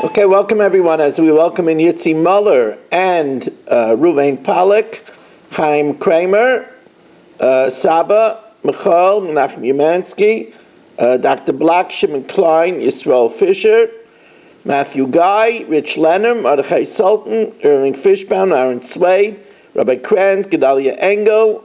Okay, welcome everyone as we welcome in Yitzi Muller and Ruvain Pollack, Chaim Kramer, Saba, Michal, Menachem Umansky, Dr. Black, Shimon Klein, Yisrael Fisher, Matthew Guy, Rich Lenham, Mordechai Sultan, Erling Fishbaum, Aaron Swade, Rabbi Kranz, Gedalia Engel,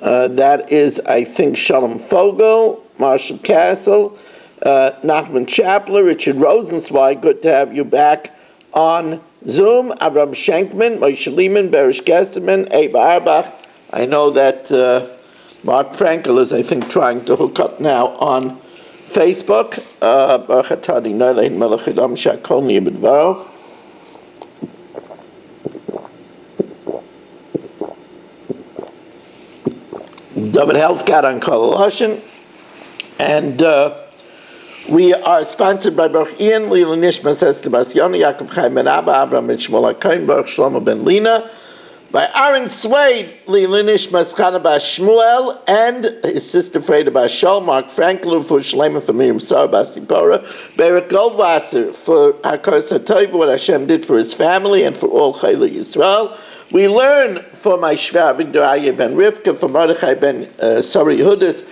that is, I think, Shalom Fogel, Marshall Castle, Nachman Chapler, Richard Rosenzweig, good to have you back on Zoom, Avram Schenkman, Moshe Lehman, Berish Gesserman, Abe Arbach. I know that Mark Frankel is, I think, trying to hook up now on Facebook. Baruch atah Adonai Eloheinu melech haolam shehakol niyeh b'dvaro. David Helfgott on Kol Lashon, and we are sponsored by Baruch Ian, Lila Nishmas Esther Bas Yoni, Yaakov Chaim Ben Abba, Avram Ben Shmuel HaKohen, Baruch Shlomo Ben Lina, by Aaron Swade, Lila Nishmas Chana Bas Shmuel, and his sister Freda Bas Shol, Mark Frankel, for Shlema for Miriam Sarah Bas Zipporah, Berik Goldwasser, for HaKos HaTov, what Hashem did for his family and for all Chayla Yisrael. We learn from my Shver Avigdor Aryeh Ben Rivka, from Mordechai Ben Sari Yehudis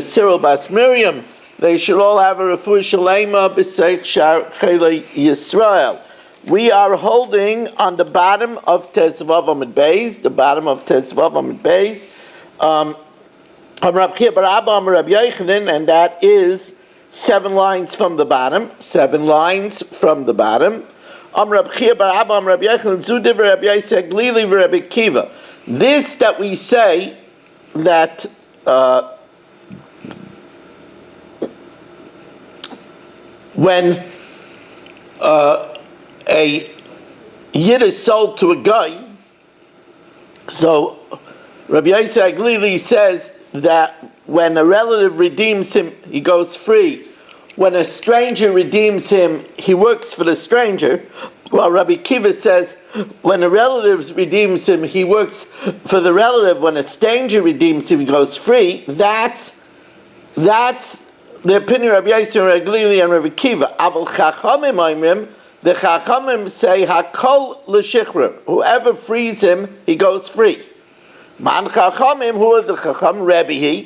Cyril Bas Miriam. They should all have a refuah shalema b'seich shar Chayla Yisrael. We are holding on the bottom of Tezvav Amud Beis, Amar Abchia bar Abba Amar Rabbi Yochanan, and that is 7 lines from the bottom. Amar Abchia bar Abba Amar Rabbi Yochanan, Zu divrei Rabbi Yosef Glili v'Rabbi Akiva. This that we say that when a yid is sold to a guy, so Rabbi Yosef Glili says that when a relative redeems him, he goes free. When a stranger redeems him, he works for the stranger. Well, Rabbi Akiva says when a relative redeems him, he works for the relative. When a stranger redeems him, he goes free. That's the opinion of Rabbi Yosef and Rabbi Glili and Rabbi Akiva. Aval Chachamim Oimrim, the Chachamim say Hakol l'Shichra. Whoever frees him, he goes free. Man Chachamim, who are the Chacham? Rebbe,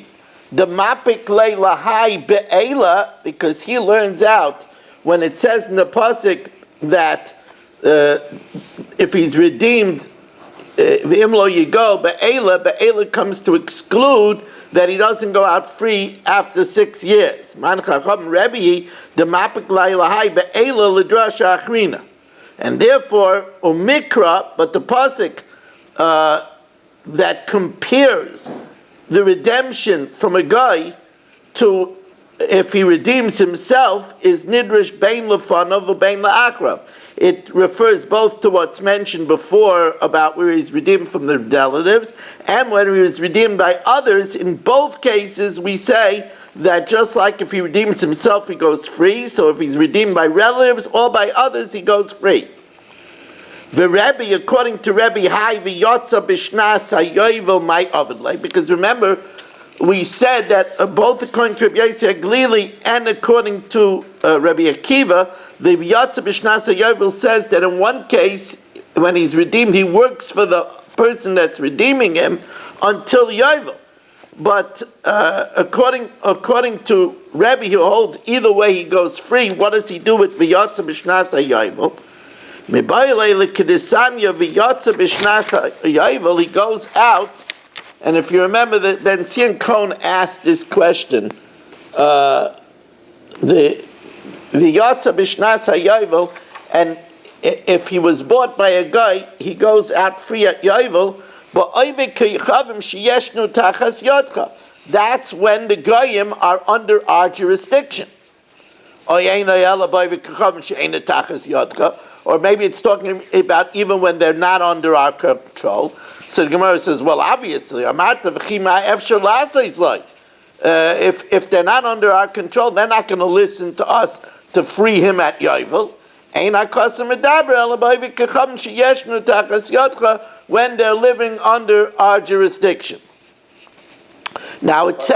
the Mapik Leilahai Be'ela, because he learns out when it says in the pasuk that if he's redeemed, V'imlo Yigo Be'ela comes to exclude that he doesn't go out free after 6 years. Man Chacham Rebbe, the Mapik Leilahai Be'ela L'drasha Achrina, and therefore Umikra, but the pasuk that compares the redemption from a guy to if he redeems himself is Nidrish Bein Lefanav or Bein La'akrav. It refers both to what's mentioned before about where he's redeemed from the relatives and when he was redeemed by others. In both cases we say that just like if he redeems himself he goes free, so if he's redeemed by relatives or by others he goes free. The Rebbe, according to Rebbe, Hai v'yotza b'shnas hayovel my avidlei, because remember, we said that both according to Rabbi Yosef Glili and according to Rabbi Akiva, the v'yotza b'shnas hayovel says that in one case, when he's redeemed, he works for the person that's redeeming him until Yovel. But according to Rebbe, who holds either way he goes free, what does he do with v'yotza b'shnas hayovel? He goes out, and if you remember that Ben Zion Cohen asked this question, the Yotza B'Shnas HaYovel, and if he was bought by a guy, he goes out free at Yovel, but that's when the Goyim are under our jurisdiction. Or maybe it's talking about even when they're not under our control. So the Gemara says, well, obviously, if they're not under our control, they're not going to listen to us to free him at Yovel. When they're living under our jurisdiction. Now it's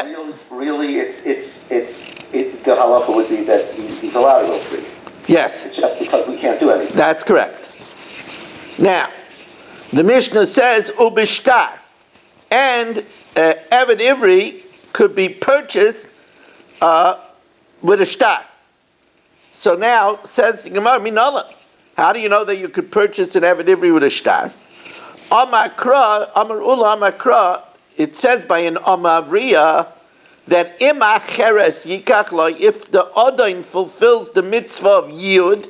really, the halacha would be that he's allowed to go free. Yes. It's just because we can't do anything. That's correct. Now, the Mishnah says, Ubishtar, and Eved Ivri could be purchased with a shtar. So now, says the Gemara, Minala, how do you know that you could purchase an Eved Ivri with a shtar? Amar Ula Amakra, it says by an Amavriya that if the Adain fulfills the mitzvah of Yud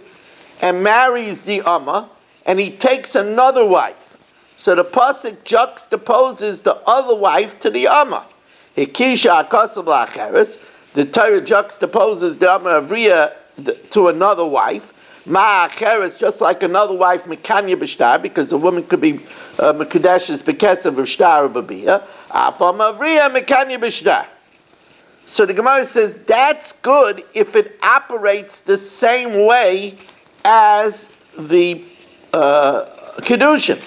and marries the Amma, and he takes another wife, so the pasuk juxtaposes the other wife to the Amma. Hikisha akasav la'acheres, the Torah juxtaposes the Amavriya to another wife. Ma'acheres, just like another wife, mekanya b'shtar, because a woman could be mekudeshes b'kesav of shtar or b'biyah. Afam avriya mekanya b'shtar. So the Gemara says that's good if it operates the same way as the Kiddushin.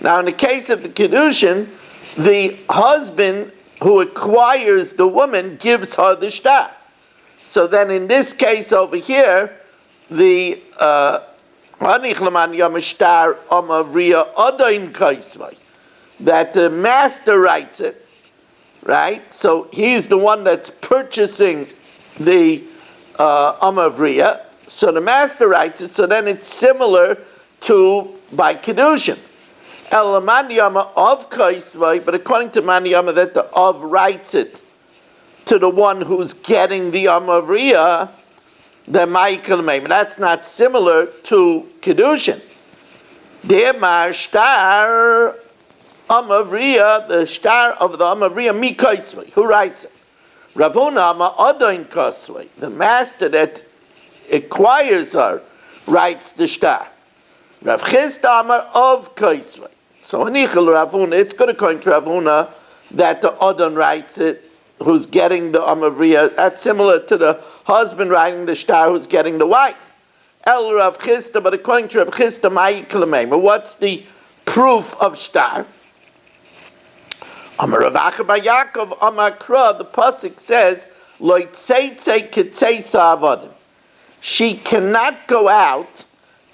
Now, in the case of the Kiddushin, the husband who acquires the woman gives her the shtar. So then in this case over here, the that the master writes it, right? So he's the one that's purchasing the Amavriya. So the master writes it, so then it's similar to by Kiddushin. El Maniyama of Kaisvai, but according to Maniyama that the of writes it to the one who's getting the Amavriya, the Michael Meim. That's not similar to Kiddushin. Demar Shtar Amavriya, the Shtar of the Amavriya Mi Kaisvai. Who writes it? Ravuna Ma Adain Kaisvai. The master that acquires her writes the Shtar. Rav Chisda Amar of Kaisvai. So Anichel Ravuna, it's good according to Ravuna that the Adon writes it, who's getting the Amavriya. That's similar to the husband writing the Shtar who's getting the wife. El Rav Chisda, but according to Rav Chisda, Ma'iklamema, what's the proof of Shtar? Amar Rav Acha bar Yaakov, Amar Kra, the pasuk says, Lo tzeitzei kitzeisa avodim. She cannot go out.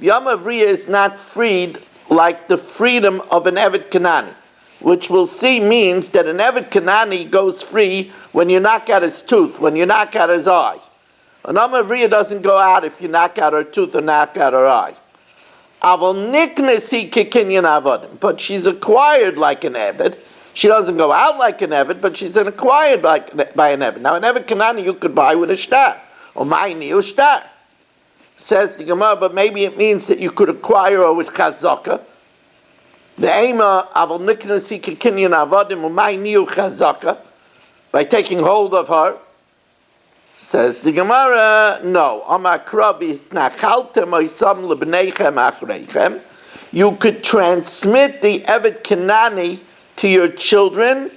The Amavriya is not freed like the freedom of an Eved Kanani, which we'll see means that an Eved Kanani goes free when you knock out his tooth, when you knock out his eye. An Amavriya doesn't go out if you knock out her tooth or knock out her eye. Avol niknesi kikinyan avodim, but she's acquired like an Eved. She doesn't go out like an Eved, but she's acquired by an Eved. Now an Eved Kanani you could buy with a shtar, or ma'ini or shtar. Says the Gemara, but maybe it means that you could acquire her with chazaka. The ema avol niknasi kikinyan avodim u'ma'ini chazaka, by taking hold of her. Says the Gemara, no. You could transmit the Eved Kanani to your children.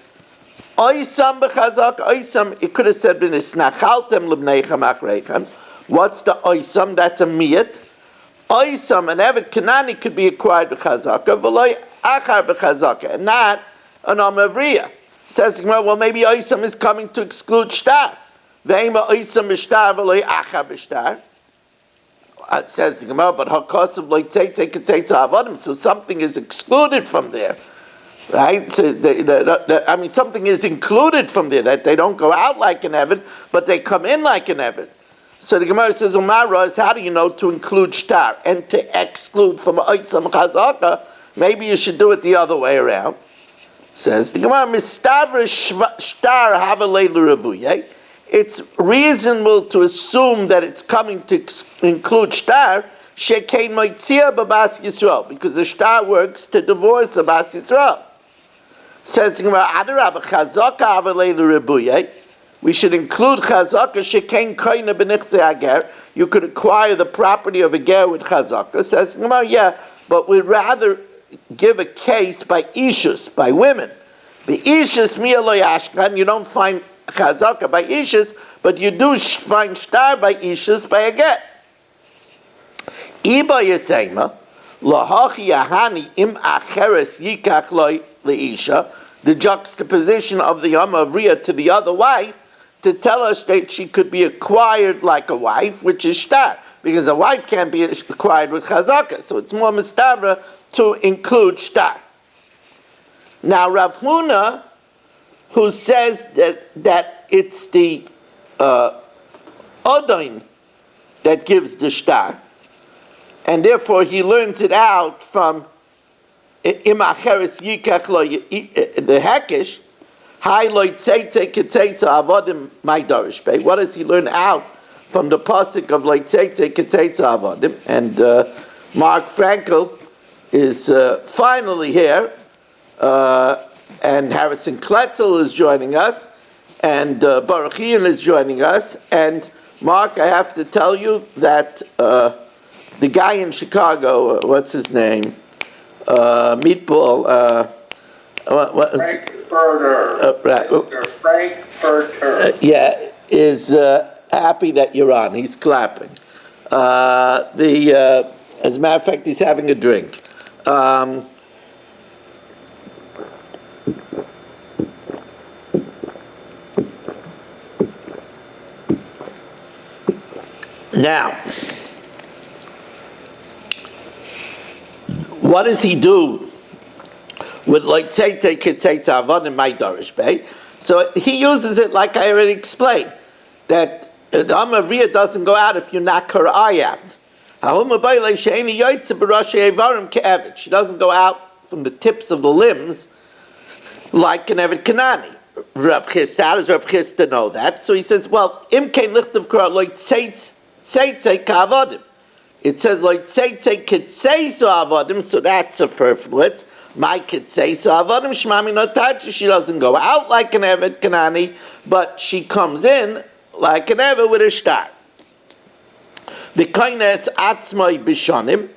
Oisam b'chazak, oisam. It could have said v'nisnachaltem lebneichem achreichem. What's the oisam? That's a miyat. Oisam, an Eved Kanani could be acquired b'chazaka, v'loy achar b'chazaka, and not an Amavriya. Says the Gemara, well, maybe oisam is coming to exclude shtar. Ve'ema oisam b'shtar v'loy achar b'shtar. It says the Gemara, but hakasav loy tzeitzei kitzeitza avodim, so something is excluded from there. Right? So something is included from there, that they don't go out like an Eved, but they come in like an Eved. So the Gemara says, Umara is how do you know to include shtar and to exclude from oisam chazaka? Maybe you should do it the other way around. Says the Gemara, Mistavra shtar havalei l'revuye. It's reasonable to assume that it's coming to include shtar shekein moitzia babas Yisrael, because the shtar works to divorce a bas Yisrael. Says the Gemara, Adarabah chazaka havalei l'revuye. We should include chazaka shekein koina b'nichzei ager. You could acquire the property of a ger with chazaka. Says Gemara, yeah, but we'd rather give a case by ishus, by women. The ishus miya lo yashkan. You don't find chazaka by ishus, but you do find shtar by ishus by a ger. Iba yesema lahachi yahani im acheres yikach loy leisha. The juxtaposition of the Amavriya to the other wife, to tell us that she could be acquired like a wife, which is shtar. because a wife can't be acquired with chazaka. So it's more mistavra to include shtar. Now Rav Huna, who says that it's the Odoin that gives the shtar, and therefore he learns it out from Imacheres Yikach lo the Hekish. Hi lo tzeitzei ketzeisa avodim my darish bey. What does he learn out from the pasuk of lo tzeitzei ketzeisa avodim? And Mark Frankel is finally here, and Harrison Kletzel is joining us, and Baruch Ian is joining us. And Mark, I have to tell you that the guy in Chicago, what's his name? Meatball. Frankfurter. Right. Mr. Frankfurter. Is happy that you're on. He's clapping. As a matter of fact, he's having a drink. Now, what does he do with like tzeitzei ketzeitza avodim my darish bey? So he uses it like I already explained, that the Amavriya doesn't go out if you knock her eye out. She doesn't go out from the tips of the limbs like an Evet Kanani. Rav Chisda, how does Rav Chisda know that? So he says, well, imkein lichtav kra like tzeitzei ka'avodim. It says like tzeitzei ketzeisu avodim, so that's superfluous. My ketzeisu avodim shmami notachi. She doesn't go out like an Evet Kanani, but she comes in like an Evet with a shtar. V'koines atzmai b'shonim,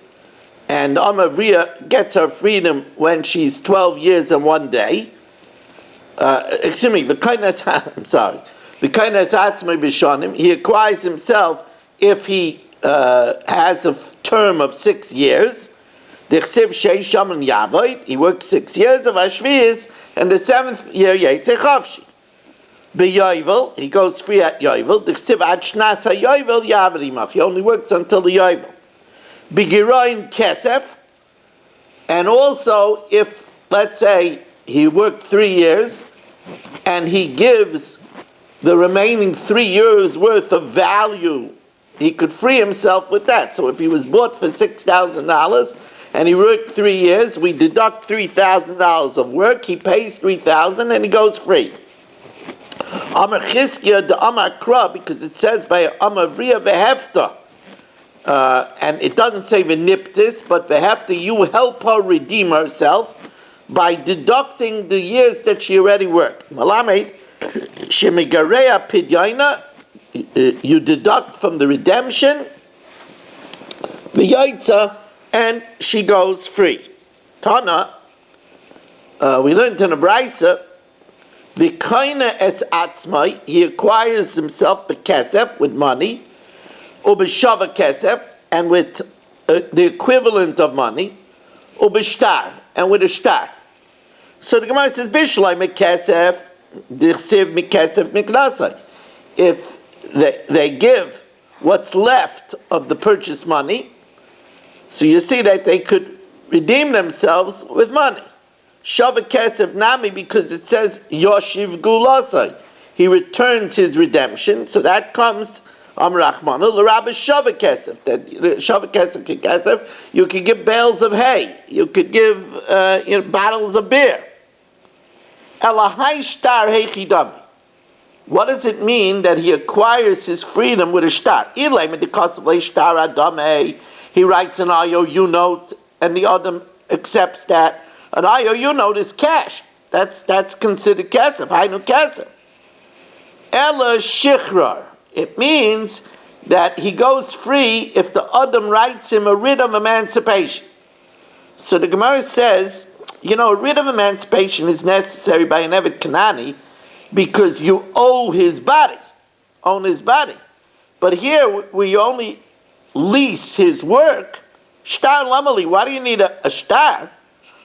and Amavriya gets her freedom when she's 12 years and 1 day. Excuse me, v'koines, I'm sorry. V'koines atzmai b'shonim, he acquires himself if he has a term of 6 years. Dichsiv sheish shaman yavoid, he works 6 years of Ashviz, and the 7th year Yetzei Chavshi. B'yovel, he goes free at Yovel. Dichsiv ad shnas ha-Yovel yavad imach, he only works until the Yovel. B'giroin kesef, and also if, let's say, he worked 3 years, and he gives the remaining 3 years worth of value, he could free himself with that. So if he was bought for $6,000 and he worked 3 years, we deduct $3,000 of work, he pays $3,000 and he goes free. Amar Chizkiya de Amar Kra, because it says by Amar Vriya Vehefta, and it doesn't say Veniptis, but Vehefta, you help her redeem herself by deducting the years that she already worked. Malamed, Shemigareya Pidyaina, you deduct from the redemption, V'yaitza, and she goes free. Tana, we learned in a Braisa, V'kaina es atzmai, he acquires himself b'kesef, with money, u'b'shava kesef, and with the equivalent of money, u'b'shtar, and with a shtar. So the Gemara says, Bishlai mekesef, dichsiv mekesef miknasai. If they give what's left of the purchase money, so you see that they could redeem themselves with money. Shava kesef nami, because it says Yoshiv gulasai, he returns his redemption. So that comes Amrachmanu l'Rabbi Shava kesef. That Shava kesef, you could give bales of hay, you could give bottles of beer. Elahai shtar heichidami. What does it mean that he acquires his freedom with a shtar? He writes an IOU note, and the other accepts that. An IOU note is cash. That's considered kesef. Hainu kesef. Ela shichrar. It means that he goes free if the Adam writes him a writ of emancipation. So the Gemara says, a writ of emancipation is necessary by an Evet Kanani because you own his body. But here we only lease his work. Shtar lamali, why do you need a shtar?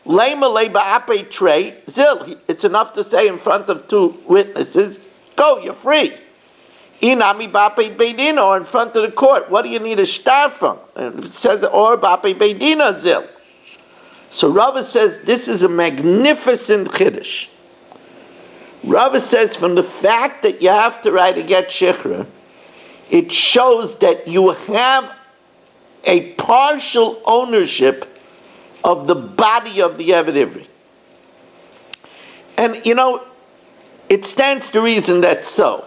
It's enough to say in front of 2 witnesses, go, you're free. Inami Bape Beidina, or in front of the court. What do you need a star from? And it says, or Bape Beidina Zil. So Rava says this is a magnificent Kiddush. Rava says from the fact that you have to write a get shichra, it shows that you have a partial ownership of the body of the Eved Ivri. And it stands to reason that's so.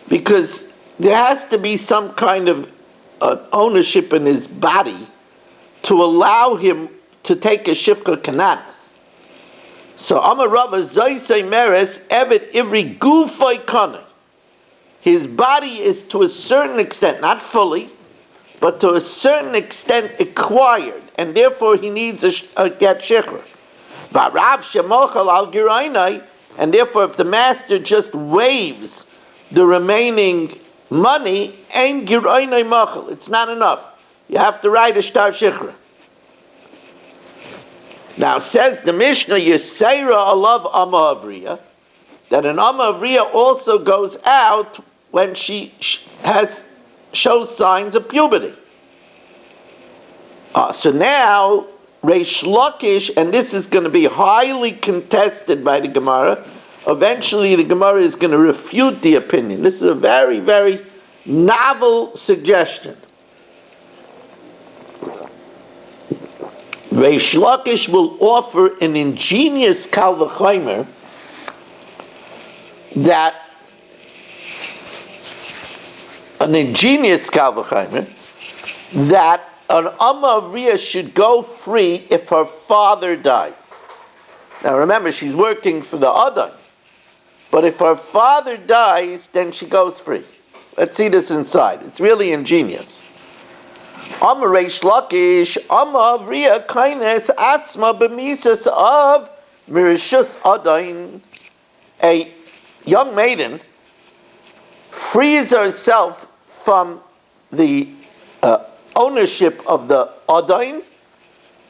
Because there has to be some kind of ownership in his body to allow him to take a shifcha kananas. So Amar Rava Zoisei Meres Evet Ivri Gufay Kana. His body is to a certain extent, not fully, but to a certain extent acquired, and therefore he needs a get shikra. V'arav shemochal al girainai, and therefore if the master just waives the remaining money, ein girainai mochal, it's not enough. You have to write a shtar shikra. Now says the Mishnah, Yisera alav Amma Avriya, that an Amma Avriya also goes out when she shows signs of puberty. So now, Reish Lakish, and this is going to be highly contested by the Gemara. Eventually the Gemara is going to refute the opinion. This is a very, very novel suggestion. Reish Lakish will offer an ingenious kal v'chomer that an Amma Avriya should go free if her father dies. Now remember, she's working for the Adon, but if her father dies, then she goes free. Let's see this inside. It's really ingenious. Amma Reish Lakish, Amma Avriya kaines atzma b'misas of mirishus Adon. A young maiden frees herself from the ownership of the Adon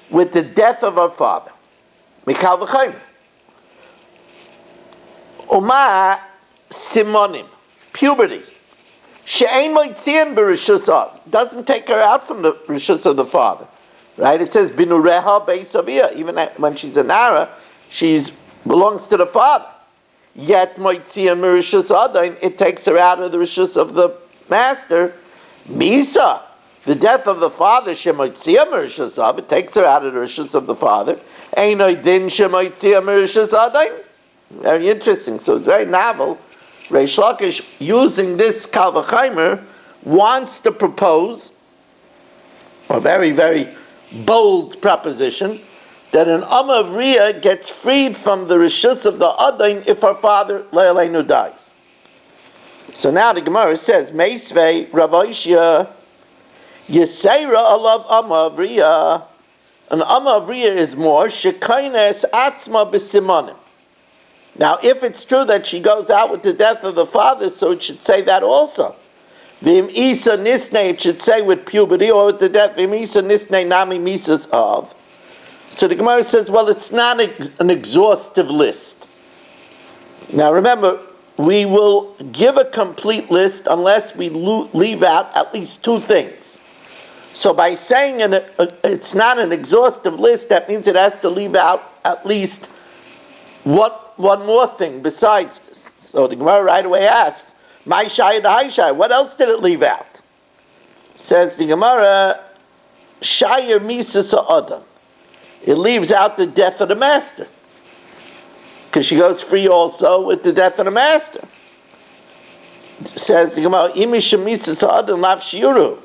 with the death of her father. Mikal v'chaim. Uma simonim, puberty. She'ein moitzian b'rishus av. Doesn't take her out from the rishus of the father. Right? It says binureha beis avia. Even when she's a nara, she's belongs to the father. Yet moitzian b'rishus adon, it takes her out of the rishus of the master. Misa, the death of the father, shemoitzia merishus av, it takes her out of the rishus of the father. Einoi din shemoitzia merishus adon. Very interesting. So it's very novel. Reish Lakish, using this kal v'chaimer, wants to propose a very, very bold proposition that an Amma Avriya gets freed from the rishus of the Adon if her father Le'aleinu dies. So now the Gemara says, Meisvei Rav Oishya Yisera alav Amma Avriya. An Amma Avriya is more shekaines atzma b'simonim. Now, if it's true that she goes out with the death of the father, so it should say that also. V'im isa nisnei, it should say with puberty or with the death. V'im isa nisnei nami misas of. So the Gemara says, well, it's not an exhaustive list. Now remember, we will give a complete list unless we leave out at least two things. So by saying it's not an exhaustive list, that means it has to leave out at least one more thing besides this. So the Gemara right away asks, "My shayad haishai, what else did it leave out?" Says the Gemara, "Shayir misas ha'adam." It leaves out the death of the master, because she goes free also with the death of the master. Says the Gemara, "Imi shemisas ha'adam lav shiuru."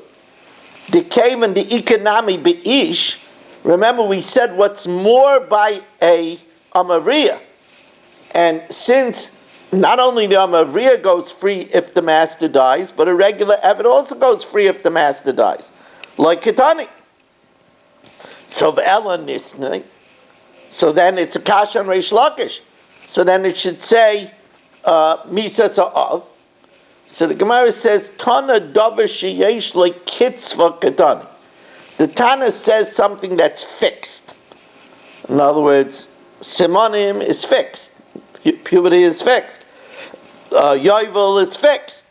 The cave and the economy beish. Remember, we said what's more by a Amariya. And since not only the Amariya goes free if the master dies, but a regular Eved also goes free if the master dies. Like Ketani. So V'ela Nisnei. So then it's a Kasha on Reish Lakish. So then it should say Misas Ha'av. So the Gemara says, Tana Davar Sheyesh like Kitzva Ketani. The Tana says something that's fixed. In other words, Simonim is fixed. Puberty is fixed. Yovel is fixed.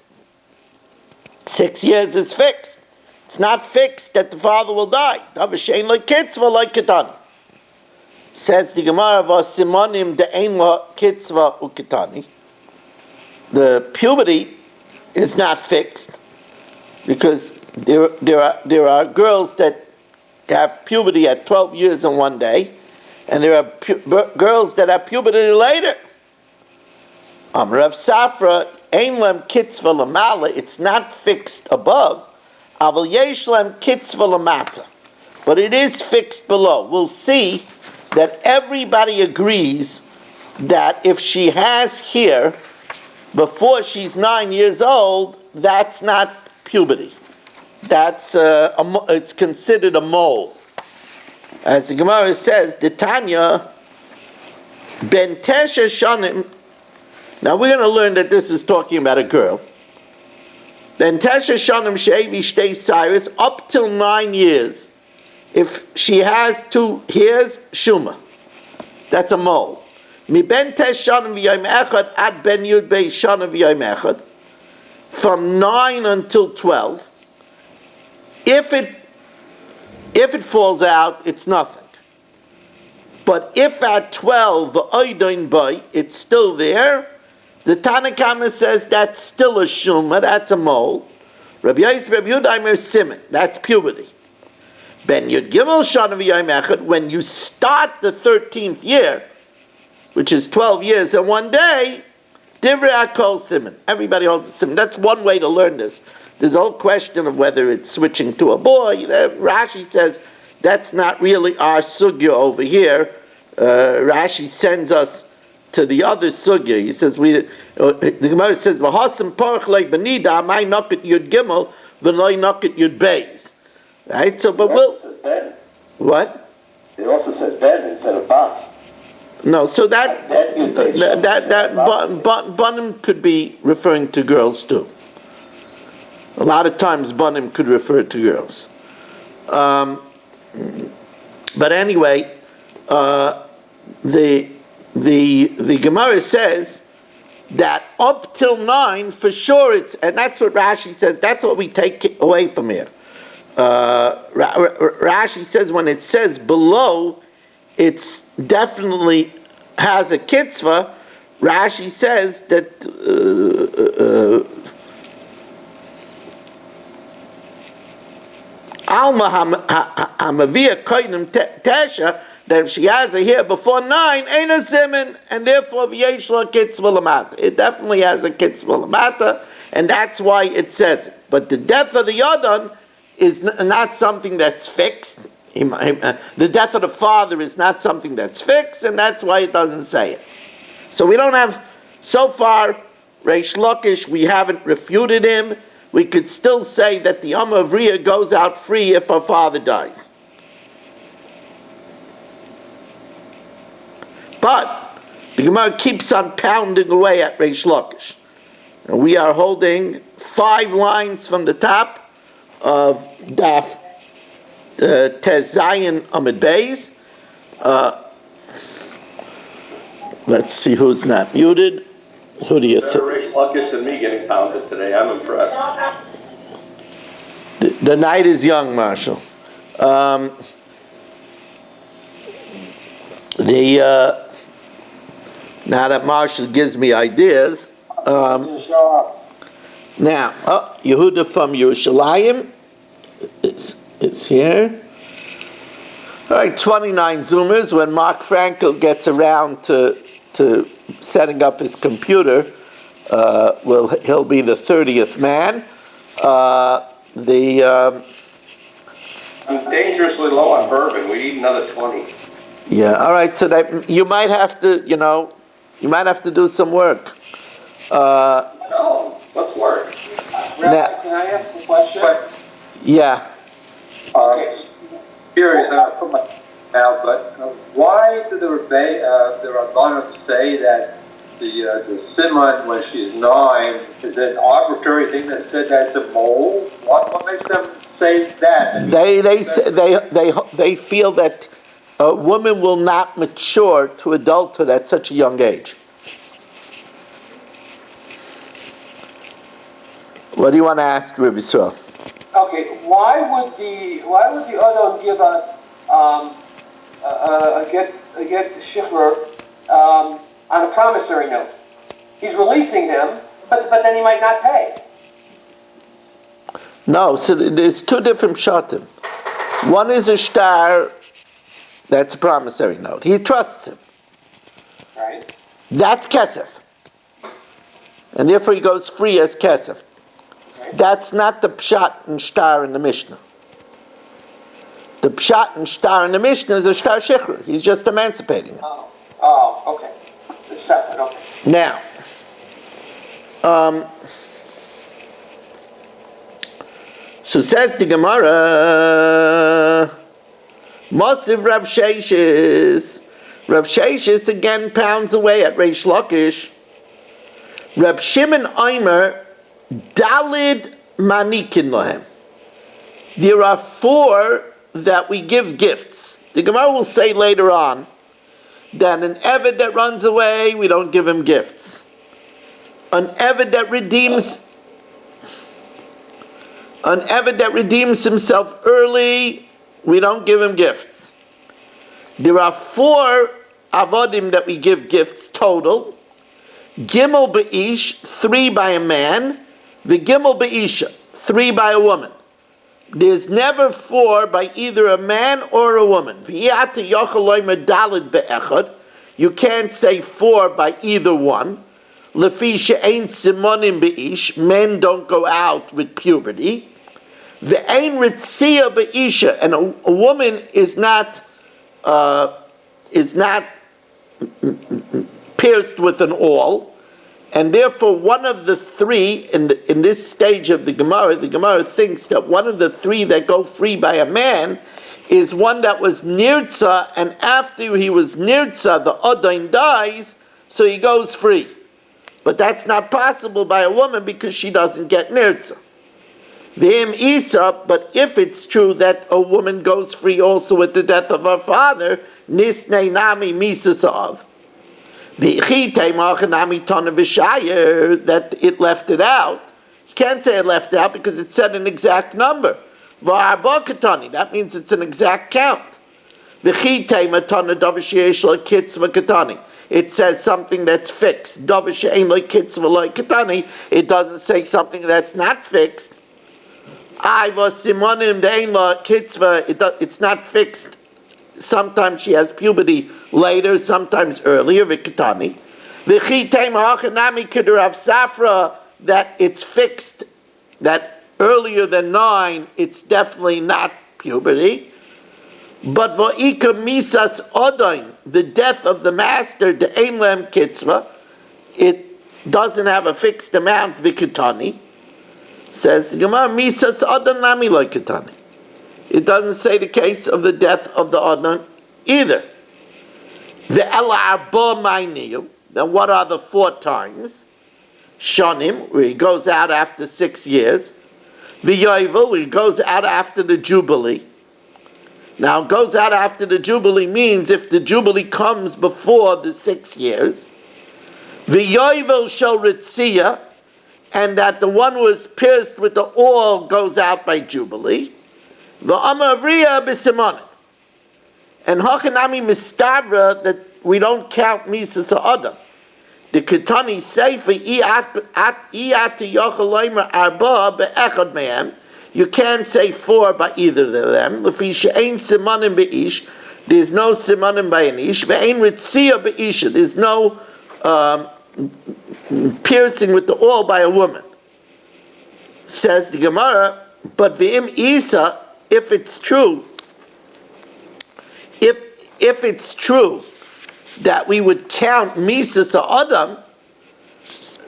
6 years is fixed. It's not fixed that the father will die. Davashein like kitzvah like ketan. Says the Gemara of Simonim de Einla kitzvah uketani. The puberty is not fixed because there are girls that have puberty at 12 years and 1 day, and there are girls that have puberty later. Rav Safra, Ein lem kitzvah lamala, it's not fixed above. Aval yesh lem kitzvah lamata, but it is fixed below. We'll see that everybody agrees that if she has hair before she's 9 years old, that's not puberty. That's it's considered a mole. As the Gemara says, the Tanya ben tesha shanim. Now we're going to learn that this is talking about a girl. Ben tesha shanim shevi shtei cyrus, up till 9 years. If she has 2 hairs, shuma. That's a mole. Mi ben tesh shanim v'yom echad ad ben yud bei shanim v'yom echad. From 9 until 12. If it falls out, it's nothing. But if at 12 it's still there, the Tanakhama says that's still a shuma, that's a mole. Rabbi Yudaimer Simon, that's puberty. Ben Yud Gimel Shana V'Yom Echad, when you start the 13th year, which is 12 years and 1 day, Divrei HaKol Simon. Everybody holds a simon. That's one way to learn this. There's a whole question of whether it's switching to a boy. Rashi says that's not really our sugya over here. Rashi sends us to the other sugya. He says the Gemara says v'hasim parach like benida amay naket yud gimel v'loy naket yud beis. Right. So, but we'll. Says ben. What? It also says ben instead of bas. No. So that banim could be referring to girls too. A lot of times banim could refer to girls. But anyway, the Gemara says that up till 9, for sure it's, and that's what Rashi says, that's what we take away from here. Rashi says when it says below, it's definitely has a kitzvah. Rashi says that Alma Hamavia Koinim Tesha, that if she has a hair before 9, ain't a simon, and therefore V'yeshla kitzvah lamata. It definitely has a kitzvah lamata, and that's why it says it. But the death of the Yadon is not something that's fixed. The death of the father is not something that's fixed, and that's why it doesn't say it. So we don't have, so far, Reish Lakish, we haven't refuted him. We could still say that the Amma of Riyah goes out free if her father dies. But the Gemara keeps on pounding away at Reish Lakish. And we are holding 5 lines from the top of Daf Tez Zayin Amid Beis. Let's see who's not muted. Who do you think? Better Reish Lakish than me getting pounded today. I'm impressed. The night is young, Marshall. Now that Marshall gives me ideas. Now, Yehuda from Yerushalayim is here. All right, 29 Zoomers. When Mark Frankel gets around to setting up his computer, he'll be the 30th man. I'm dangerously low on bourbon. We need another 20. Yeah. All right. So that you might have to, you might have to do some work. No, let's work. Now, Can I ask a question? yeah. Curious, put my now, but why do the Rabbanim say that the simon when she's 9 is an arbitrary thing that said that it's a mole? What makes them say that? They feel that a woman will not mature to adulthood at such a young age. What do you want to ask, Rabbi Yisrael? Okay, why would the Adam give a get shikhr on a promissory note? He's releasing him, but then he might not pay. No, so there's two different shatim. One is a shtar, that's a promissory note. He trusts him. Right. That's kesef. And therefore he goes free as kesef. Right. That's not the pshat and shtar in the Mishnah. The pshat and shtar in the Mishnah is a shtar shikhr. He's just emancipating him. Oh, okay. It's separate, okay. Now, so says the Gemara, Mosiv Rav Sheshis. Rav Sheshis again pounds away at Reish Lakish. Rab Shimon Eimer, Dalid Manikin Lohem. There are 4 that we give gifts. The Gemara will say later on that an Eved that runs away, we don't give him gifts. An Eved that redeems himself early, we don't give him gifts. There are 4 avodim that we give gifts total. Gimel be'ish, 3 by a man. The Gimel be'isha, 3 by a woman. There's never 4 by either a man or a woman. You can't say 4 by either one. Lefisha ain't simonim be'ish. Men don't go out with puberty. The ein ritzia be'isha, and a woman is not pierced with an awl, and therefore one of the 3 in this stage of the Gemara thinks that one of the 3 that go free by a man is one that was nirtza, and after he was nirtza, the odain dies, so he goes free. But that's not possible by a woman because she doesn't get nirtza. V'im isa, but if it's true that a woman goes free also with the death of her father, nisnei nami misasav. That it left it out. You can't say it left it out because it said an exact number. That means it's an exact count. It says something that's fixed. It doesn't say something that's not fixed. It's not fixed. Sometimes she has puberty later, sometimes earlier, vikitani. That it's fixed, that earlier than 9, it's definitely not puberty. But va'ika misas odain, the death of the master, the einlem kitzva, it doesn't have a fixed amount, vikitani. Says the Gemara, misas odain nami lo kitani. It doesn't say the case of the death of the Adnan either. The Ela Arba Ma'iniyu. Then what are the 4 times? Shanim, where he goes out after 6 years. The Yovel, where he goes out after the Jubilee. Now, goes out after the Jubilee means if the Jubilee comes before the 6 years. The Yovel Shel Ritzia, and that the one who was pierced with the awl goes out by Jubilee. The Amavriya b'Simonim. And Hachanami Mistavra, that we don't count Misas Adam. The Ketani Seifa Iyati Yochaloimer Arba be'echad mehem. You can't say 4 by either of them. Lefisha ain't Simonim be'ish. There's no Simonim by an ish. Ve'ain Ritzia be'isha. There's no piercing with the awl by a woman. Says the Gemara, but Ve'im Isa, if it's true, if it's true that we would count Misas Adam,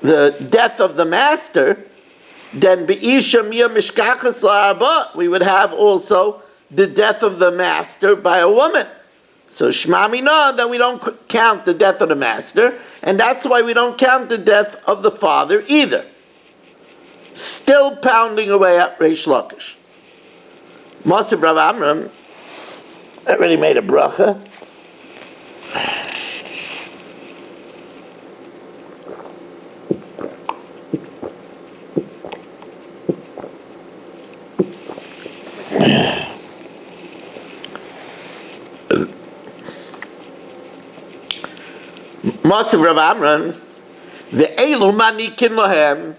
the death of the master, then Be'isha Mia Mishkachas La'arba, we would have also the death of the master by a woman. So Shma Mina, that we don't count the death of the master, and that's why we don't count the death of the father either. Still pounding away at Reish Lakish. Mosiv Rav Amram already made a bracha. Masav Rav Amran, ve'elu manikin lahem,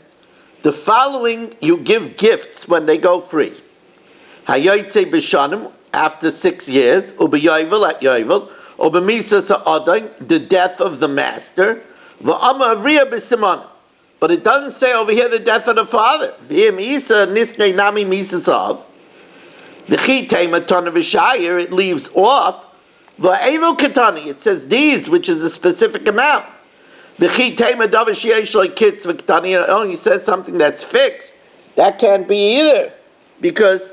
the following you give gifts when they go free. Hayoytze b'shanim, after 6 years, u'b'yovel at yovel, u'b'misa sa'adon, the death of the master, v'ama avriya b'simon. But it doesn't say over here the death of the father. V'im isa nisnei nami misa sav. V'chitei matana v'shayir, it leaves off. V'einu katani, it says these, which is a specific amount. V'chitei madav sheyesh like kids v'katani, it only says something that's fixed. That can't be either. Because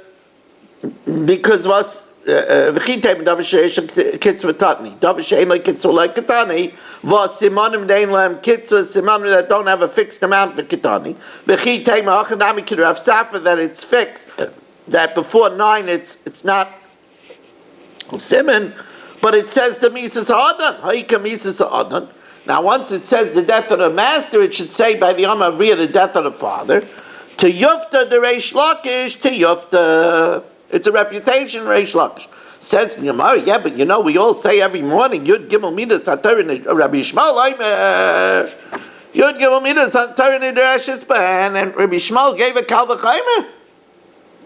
was v'chitei madav sheyesh kids v'katani. Dav sheyesh like kids like katani. Was simonim dein lam kitzah, simonim that don't have a fixed amount v'katani. V'chitei ma'achanami kidrav safa, that it's fixed. That before 9 it's not simon, but it says the misas ha'adon, ha'ika misas ha'adon. Now once it says the death of the master, it should say by the Yom Avriya the death of the father. To yufta the Reish Lakish, to yufta. It's a refutation, Reish Lakish. Says the Gemara, yeah, but you know, we all say every morning, Yud Gimel Midas HaTorah, Rabbi Shmuel, Yud Gimel Midas HaTorah Nidreshes B'an, and Rabbi Shmuel gave a Kal V'chaimer.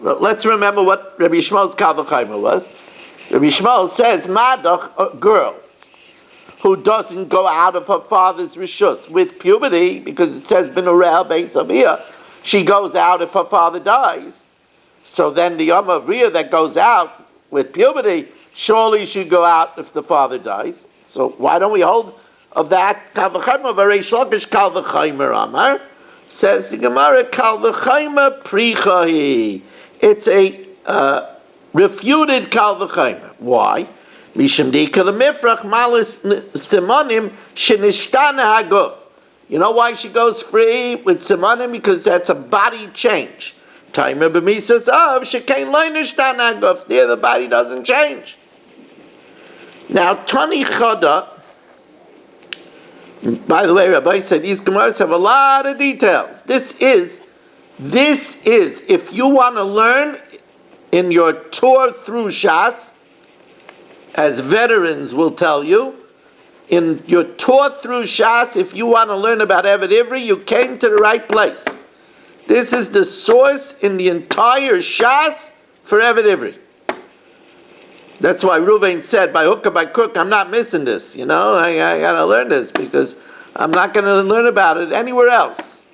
Well, let's remember what Rabbi Shmuel's Kal V'chaimer was. Rabbi Shmuel says, Madach, a girl who doesn't go out of her father's rishus with puberty, because it says B'noreh Beis Aviyah, she goes out if her father dies. So then the Yom Avriya that goes out with puberty surely should go out if the father dies. So why don't we hold of that Kal V'chaimer, Reish Lakish Kal V'chaimer Amar? Says the Gemara, Kal V'chaimer Prichahi. It's a refuted Kal V'chaimer. Why? Mishum Dika L'mifrach Malis Simonim Shenishtana Haguf. You know why she goes free with Simonim? Because that's a body change. Taimer b'misas of Shekain Lo Nishtana Haguf. There the body doesn't change. Now Tani Chada. By the way, Rabbi said these Gemaras have a lot of details. This is, if you want to learn in your tour through Shas, as veterans will tell you, in your tour through Shas, if you want to learn about Eved Ivri, you came to the right place. This is the source in the entire Shas for Eved Ivri. That's why Ruvain said, by hook or by crook, I'm not missing this. You know, I got to learn this because I'm not going to learn about it anywhere else.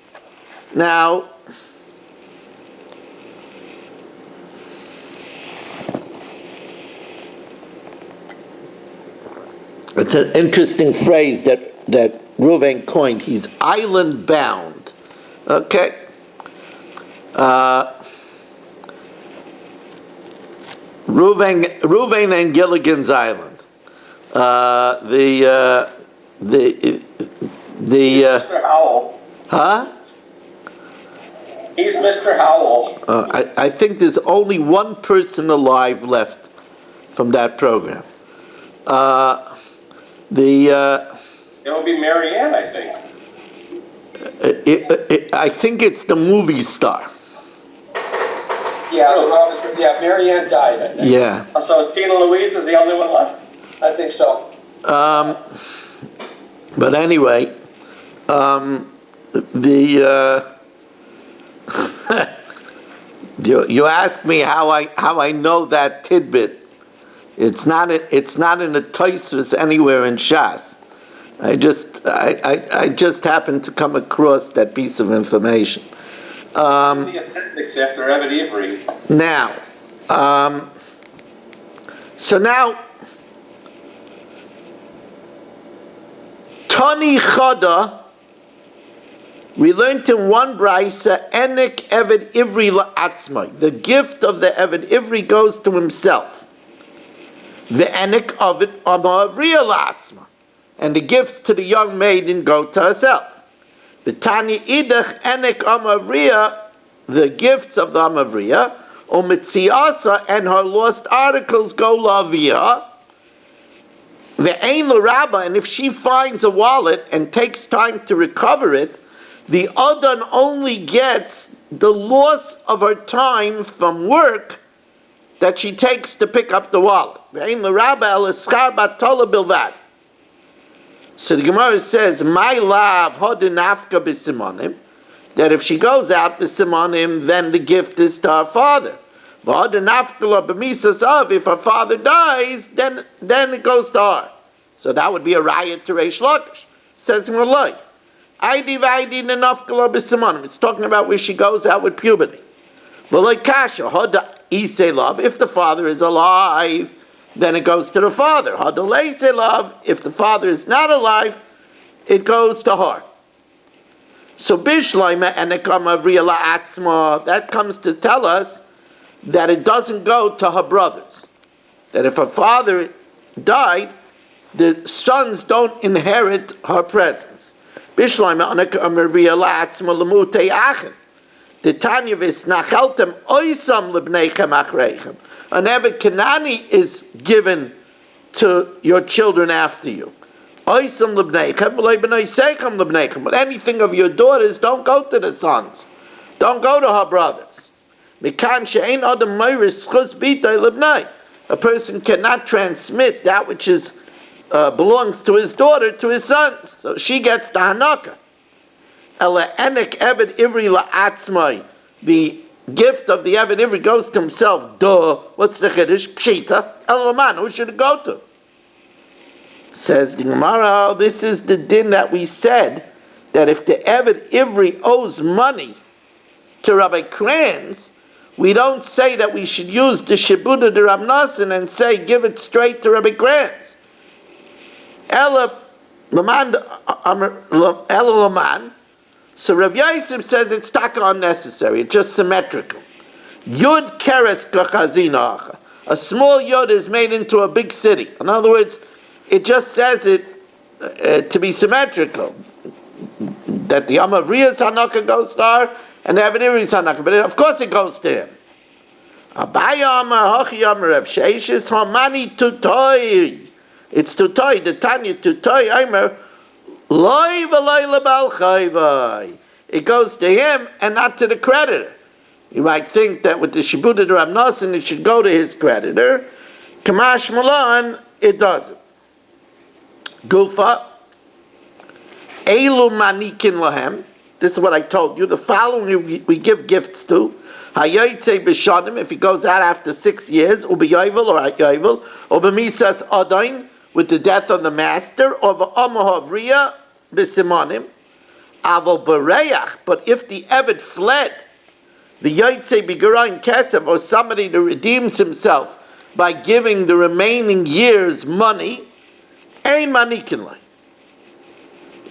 Now, it's an interesting phrase that Ruvain coined. He's island bound. Okay. Ruvain and Gilligan's Island. Mr. Howell. Huh? He's Mr. Howell. I think there's only one person alive left from that program. It'll be Marianne, I think. I think it's the movie star. Yeah, Marianne died, I think. Yeah. So Tina Louise is the only one left? I think so. But anyway, you ask me how I know that tidbit. It's not in a Tosfos anywhere in Shas. I just happened to come across that piece of information. The appendix after Eved Ivri. Now, so now, Tani Chada, we learned in one brisa, Enek Eved Ivri la'atzmai. The gift of the Eved Ivri goes to himself. The Enek of it Ama Avriya la'atzma. And the gifts to the young maiden go to herself. The Tani Idach Enek Amavriya, the gifts of the Amavriya, Umitziasa and her lost articles go Lavia. The Ein L'Rabba, and if she finds a wallet and takes time to recover it, the Adon only gets the loss of her time from work that she takes to pick up the wallet. The Ein L'Rabba El Eschar Batola Bilvad. So the Gemara says, "My love hodinafka b'simonim," that if she goes out b'simonim, then the gift is to her father. V'hodinafka b'misas of, if her father dies, then it goes to her. So that would be a riot to Reish Lakish. Says Mulay, "Aidi nenafka b'simonim." It's talking about where she goes out with puberty. V'loy kasha hoda isei love. If the father is alive, then it goes to the father. Hadolese love, if the father is not alive, it goes to her. So Bishloima and Ekama Vriya Atzma, that comes to tell us that it doesn't go to her brothers. That if her father died, the sons don't inherit her presence. Bishloima and Ekama Vriya Atzma Lemute Achen. The Tanya Visnachaltem Oisam Lebneichem Achreichem. An Evet Kanani is given to your children after you. But anything of your daughters, don't go to the sons. Don't go to her brothers. A person cannot transmit that which is belongs to his daughter to his sons. So she gets the Hanaka. The gift of the Eved Ivri goes to himself. Duh. What's the Kiddush? Pshita. Elaman. Who should it go to? Says the Gemara, this is the din that we said, that if the Eved Ivri owes money to Rabbi Kranz, we don't say that we should use the Shibuda de Rab Nosson and say, give it straight to Rabbi Kranz. Ela Laman. So Rav Yosef says it's taka unnecessary, it's just symmetrical. Yud keres kachazina. A small yud is made into a big city. In other words, it just says it to be symmetrical. That the Amavriya's Hanaka goes to her, and the Eved Ivri's Hanaka. But of course it goes to him. Abaya Amar Hachi Amar Rav Sheishis Hamani Tutoi. It's Tutoi, the Tanya Tutoi Amar. It goes to him and not to the creditor. You might think that with the Shibuda de Rab Nosson, it should go to his creditor. Kamash Malan, it doesn't. Gufa, Elu Manikin Lahem. This is what I told you. The following we give gifts to. Hayoytze B'shanim, if he goes out after 6 years, Ubiyovel or Hayovel, or B'misas Adain, with the death of the master, or v'amahavriya b'simonim, avo b'reyach. But if the Eved fled, the yoytze b'garayin kesef, or somebody that redeems himself by giving the remaining years money, ein manikin lai.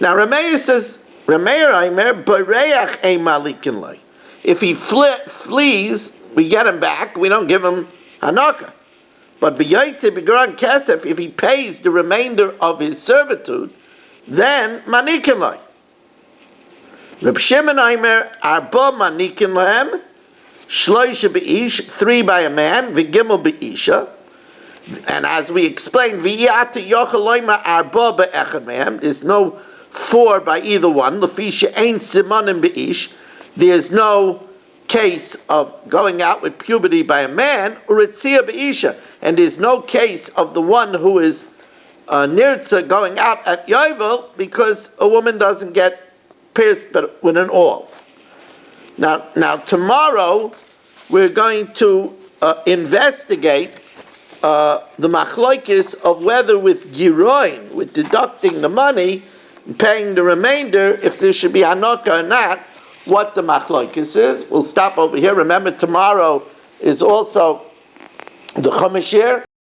Now Rameir says, Rameir Aimer b'reyach ein manikin lai. If he flees, we get him back. We don't give him hanaka. But if he pays the remainder of his servitude, then manikin lai. Reb Shimon Aimer arba manikin lahem, shloisha beish, 3 by a man, v'gimel beisha. And as we explained, v'yata yochel loima arba be'echad mehem. There's no 4 by either one. L'fisha ein simanim beish. There's no case of going out with puberty by a man, uritzia beisha. And there's no case of the one who is nirtza going out at Yovel, because a woman doesn't get pierced but with an awl. Now tomorrow we're going to investigate the machloikis of whether with giroin, with deducting the money and paying the remainder, if there should be hanokah or not, what the machloikis is. We'll stop over here. Remember, tomorrow is also the Chumash year,